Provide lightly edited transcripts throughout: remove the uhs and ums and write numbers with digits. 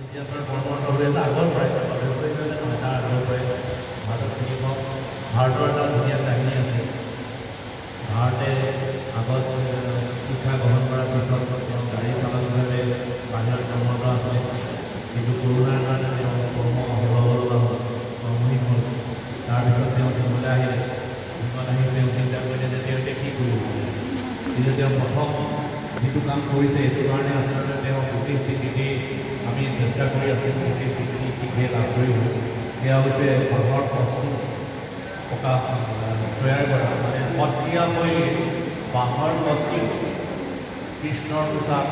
নিজৰ কৰ্মৰ বাবে আগৰ পৰাই নহয়, তাৰ আগৰ পৰাই ভাৰতত চিনি পাওঁ। ভাৰতৰ এটা ধুনীয়া কাহিনী আছে। ভাৰতে আগত শিক্ষা গ্ৰহণ কৰাৰ পিছত তেওঁ গাড়ী চালক হিচাপে বাহিৰত কৰ্মৰত আছিলে, কিন্তু কৰোণাৰ কাৰণে তেওঁ কৰ্ম অৱলম্বন কৰ্মহীন হ'ল। তাৰপিছত তেওঁ দিল্লীলৈ আহিলে। দিল্লীত আহি তেওঁ চিন্তা কৰিলে যে তেওঁ এতিয়া কি কৰিব। কিন্তু তেওঁ প্ৰথম যিটো কাম কৰিছে সেইটো কাৰণে আচলতে তেওঁ গোটেই স্বীকৃতি আমি চেষ্টা কৰি আছোঁ, গোটেই স্বীকৃতি শীঘ্ৰে লাভ কৰিব। সেয়া হৈছে বাঁহৰ বস্তু প্ৰকাশ তৈয়াৰ কৰা, মানে সত্ৰীয়া শৈলীৰ বাঁহৰ বস্তু, কৃষ্ণৰ পোচাক,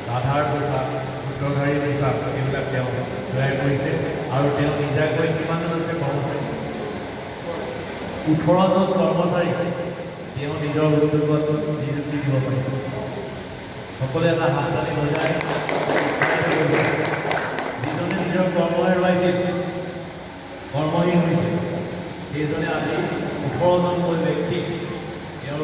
ৰাধাৰ পোচাক, সূত্ৰধাৰী পোচাক, এইবিলাক তেওঁ তৈয়াৰ কৰিছে। আৰু তেওঁ নিজাকৈ কিমানজন আছে কৰ্মচাৰী, 18জন কৰ্মচাৰী তেওঁ নিজৰ উদ্যোগত নিযুক্তি দিব পাৰিছে। সকলোৱে এটা হাত তালি বজায়। যিজনে নিজৰ কৰ্ম হেৰুৱাইছিল, কৰ্মহীন হৈছিল, সেইজনে আজি 18জনকৈ ব্যক্তিক তেওঁ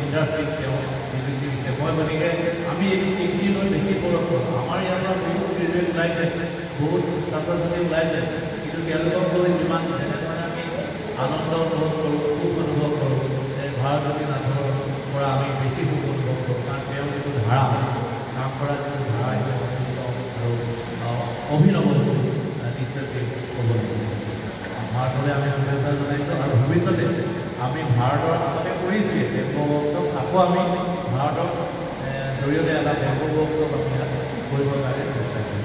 ইণ্ডাষ্ট্ৰীত তেওঁ নিযুক্তি দিছে। মই গতিকে আমি এইখিনি লৈ বেছি গৌৰৱ কৰোঁ। আমাৰ ইয়াৰ পৰা বহুত গ্ৰেজুৱেট ওলাইছে, বহুত ছাত্ৰ ছাত্ৰী ওলাইছে, কিন্তু তেওঁলোকক লৈ যিমান যেনেধৰণে আমি আনন্দ অনুভৱ কৰোঁ, সুখ অনুভৱ কৰোঁ, ভাৰতজ্যোতি নাথৰ পৰা আমি বেছি সুখ অনুভৱ কৰোঁ। কাৰণ তেওঁ যিটো ধাৰা, কাম কৰা যিটো ধাৰা, আৰু অভিনৱ নিশ্চয়কৈ ক'ব লাগিব। ভাৰতলৈ আমি শুভেচ্ছা জনাইছোঁ। আৰু ভৱিষ্যতে আমি ভাৰতৰ আগতে কৰিছোঁৱে টেম্পো ৱৰ্কশ্বপ, আকৌ আমি ভাৰতৰ জৰিয়তে এটা টেম্পো ৱৰ্কশ্বপ আমি কৰিবৰ কাৰণে চেষ্টা কৰিম।